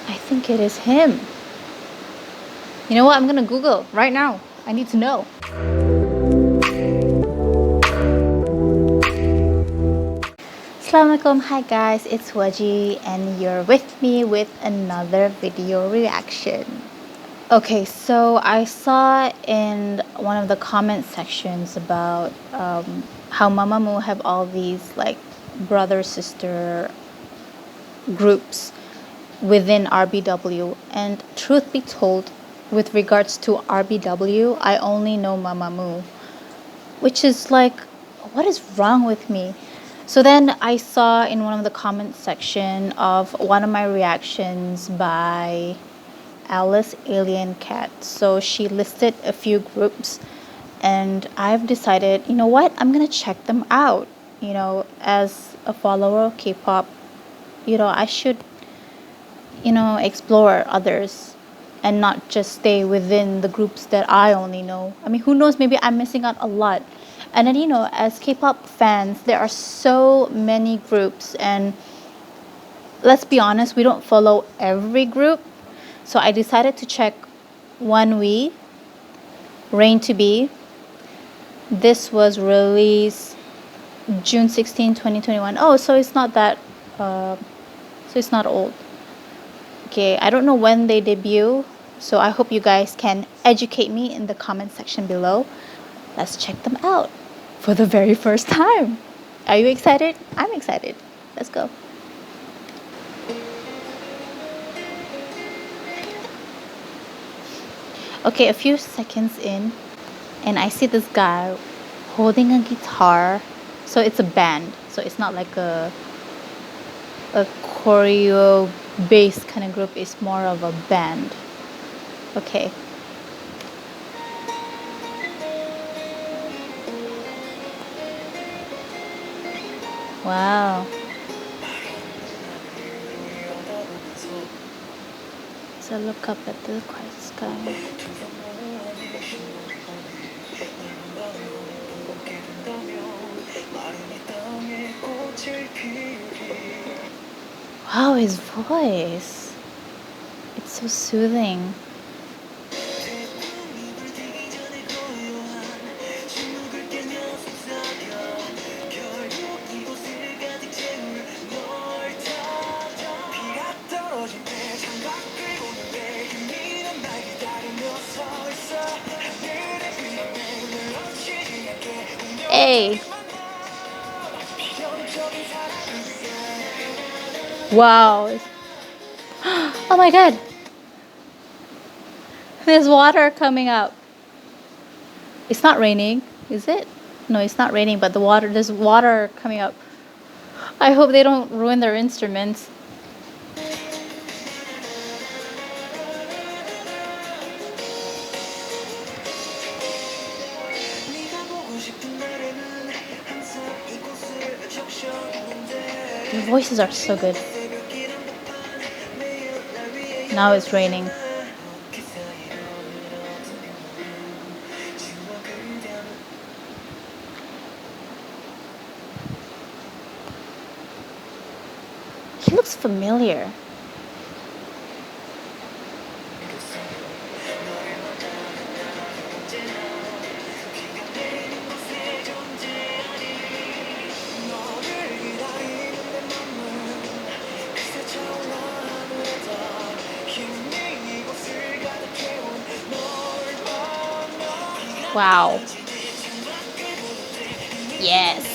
I think it is him. You know what? I'm gonna Google right now. I need to know. Assalamualaikum. Hi guys, it's Waji and you're with me with another video reaction. Okay, so I saw in one of the comment sections about how Mamamoo have all these like brother sister groups within RBW, and truth be told, with regards to RBW, I only know Mamamoo, which is like, what is wrong with me? So then I saw in one of the comment section of one of my reactions by Alice Alien Cat. So she listed a few groups and I've decided, you know what, I'm gonna check them out. You know, as a follower of K-pop, you know, I should, you know, explore others and not just stay within the groups that I only know. I mean, who knows, maybe I'm missing out a lot. And then, you know, as K-pop fans, there are so many groups, and let's be honest, we don't follow every group. So I decided to check ONEWE, Rain to Be. This was released June 16, 2021. Oh, so it's not that, so it's not old. Okay, I don't know when they debut, so I hope you guys can educate me in the comment section below. Let's check them out for the very first time. Are you excited? I'm excited. Let's go. Okay, a few seconds in, and I see this guy holding a guitar. So it's a band. So it's not like a choreo based kind of group. It's more of a band. Okay. Wow. So look up at the quiet sky. Wow, his voice. It's so soothing. Hey. Wow. Oh my god. There's water coming up. It's not raining, is it? No, it's not raining, but there's water coming up. I hope they don't ruin their instruments. Their voices are so good. Now it's raining. He looks familiar. Wow. Yes.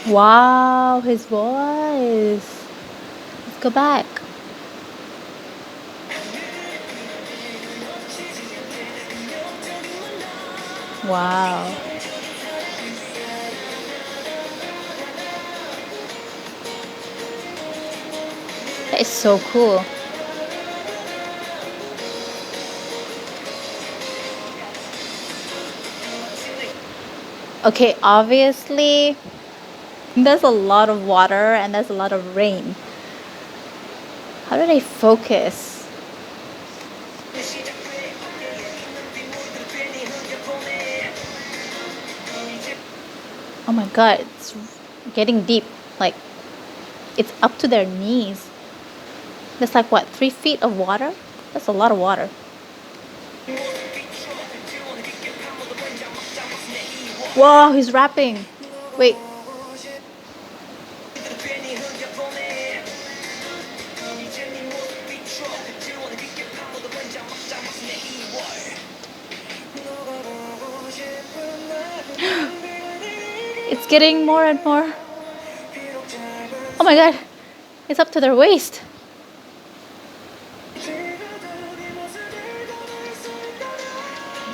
Wow, his voice. Let's go back. Wow. That is so cool. Okay, obviously there's a lot of water and there's a lot of rain. How do they focus? Oh my god, it's getting deep. Like, it's up to their knees. That's like what, 3 feet of water? That's a lot of water. Whoa, he's rapping. Wait. It's getting more and more. Oh my god, it's up to their waist.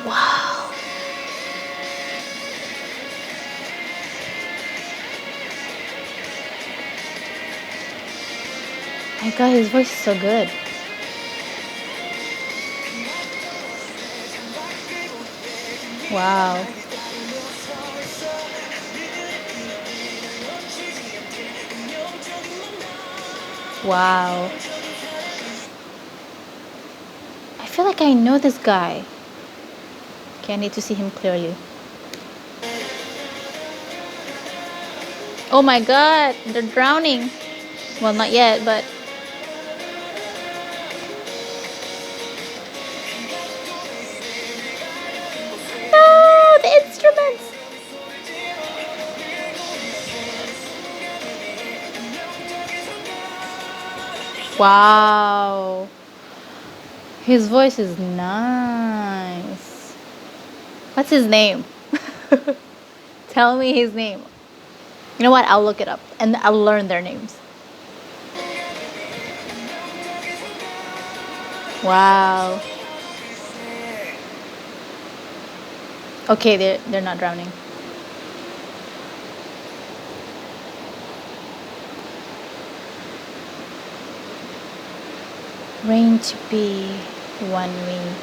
Wow. My god, his voice is so good. Wow. Wow. I feel like I know this guy. Okay, I need to see him clearly. Oh my god, they're drowning. Well, not yet, but... No, the instruments! Wow. His voice is nice. What's his name? Tell me his name. You know what? I'll look it up and I'll learn their names. Wow. Okay, they're not drowning. Rain to be ONEWE.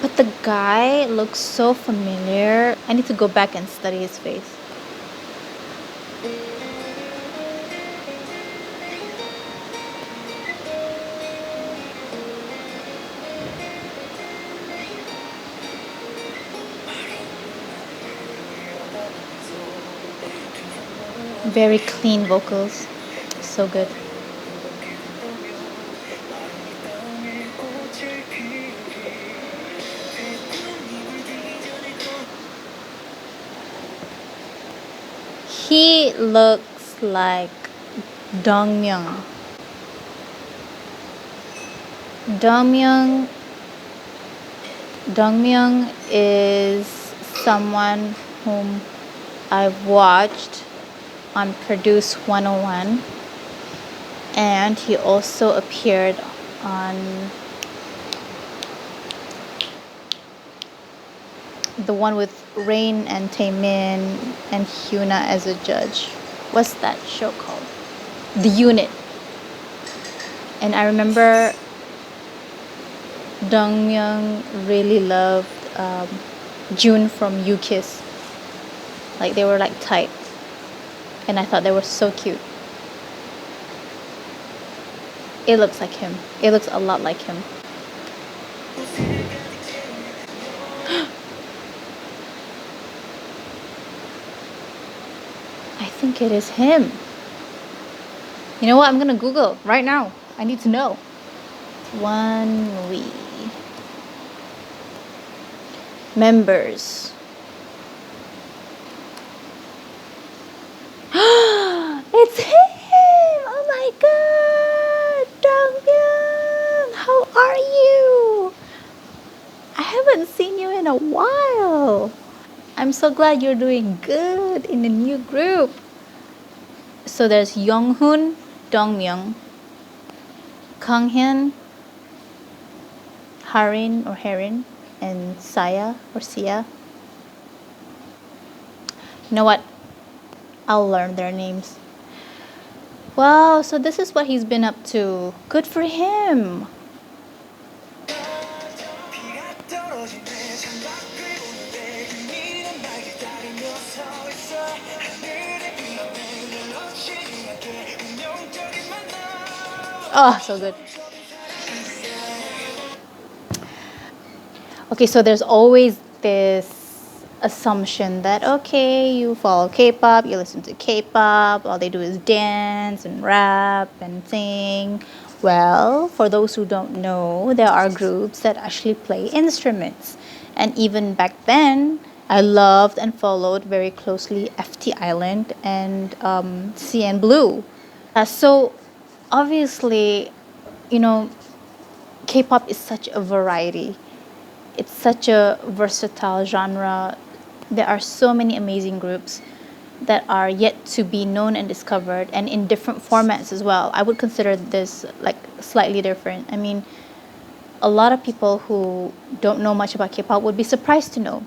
But the guy looks so familiar. I need to go back and study his face. Very clean vocals. So good. He looks like Dongmyeong. Dongmyeong Dongmyeong is someone whom I've watched on Produce 101, and he also appeared on the one with Rain and Taemin and Hyuna as a judge. What's that show called? The Unit. And I remember Dongmyeong really loved June from You Kiss. Like, they were like tight. And I thought they were so cute. It looks like him. It looks a lot like him. I think it is him. You know what? I'm gonna Google right now. I need to know. ONEWE. Members. It's him! Oh my god! Dongmyeong! How are you? I haven't seen you in a while. I'm so glad you're doing good in the new group. So there's Younghoon, Dongmyeong, Kanghyun, Harin or Harin, and Saya or Sia. You know what? I'll learn their names. Wow, so this is what he's been up to. Good for him. Oh, so good. Okay, so there's always this assumption that, okay, you follow K-pop, you listen to K-pop, all they do is dance and rap and sing. Well, for those who don't know, there are groups that actually play instruments. And even back then, I loved and followed very closely FT Island and CN Blue. So obviously, you know, K-pop is such a variety. It's such a versatile genre. There are so many amazing groups that are yet to be known and discovered, and in different formats as well. I would consider this like slightly different. I mean, a lot of people who don't know much about K-pop would be surprised to know.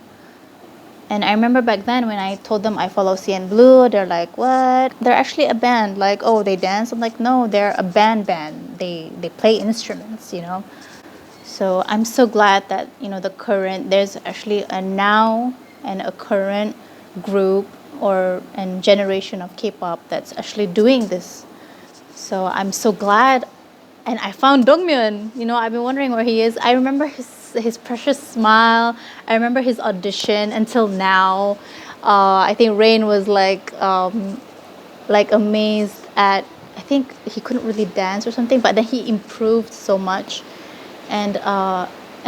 And I remember back then when I told them I follow CN Blue, they're like, "What? They're actually a band." Like, "Oh, they dance?" I'm like, "No, they're a band. They play instruments, you know." So I'm so glad that, you know, there's actually a now and a current group or and generation of K-pop that's actually doing this. So I'm so glad, and I found Dongmyeon. You know, I've been wondering where he is. I remember his precious smile. I remember his audition until now. I think Rain was like amazed at. I think he couldn't really dance or something, but then he improved so much, and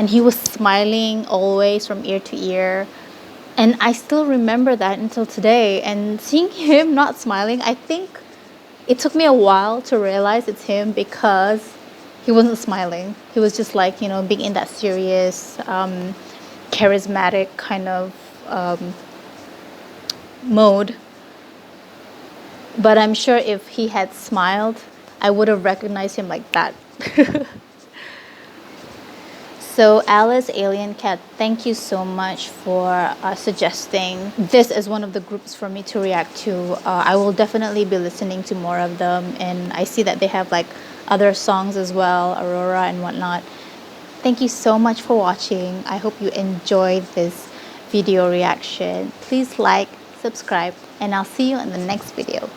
he was smiling always from ear to ear. And I still remember that until today. And seeing him not smiling, I think it took me a while to realize it's him because he wasn't smiling. He was just like, you know, being in that serious, charismatic kind of mode. But I'm sure if he had smiled, I would have recognized him like that. So Alice Alien Cat, thank you so much for suggesting this as one of the groups for me to react to. I will definitely be listening to more of them, and I see that they have like other songs as well, Aurora and whatnot. Thank you so much for watching. I hope you enjoyed this video reaction. Please like, subscribe, and I'll see you in the next video.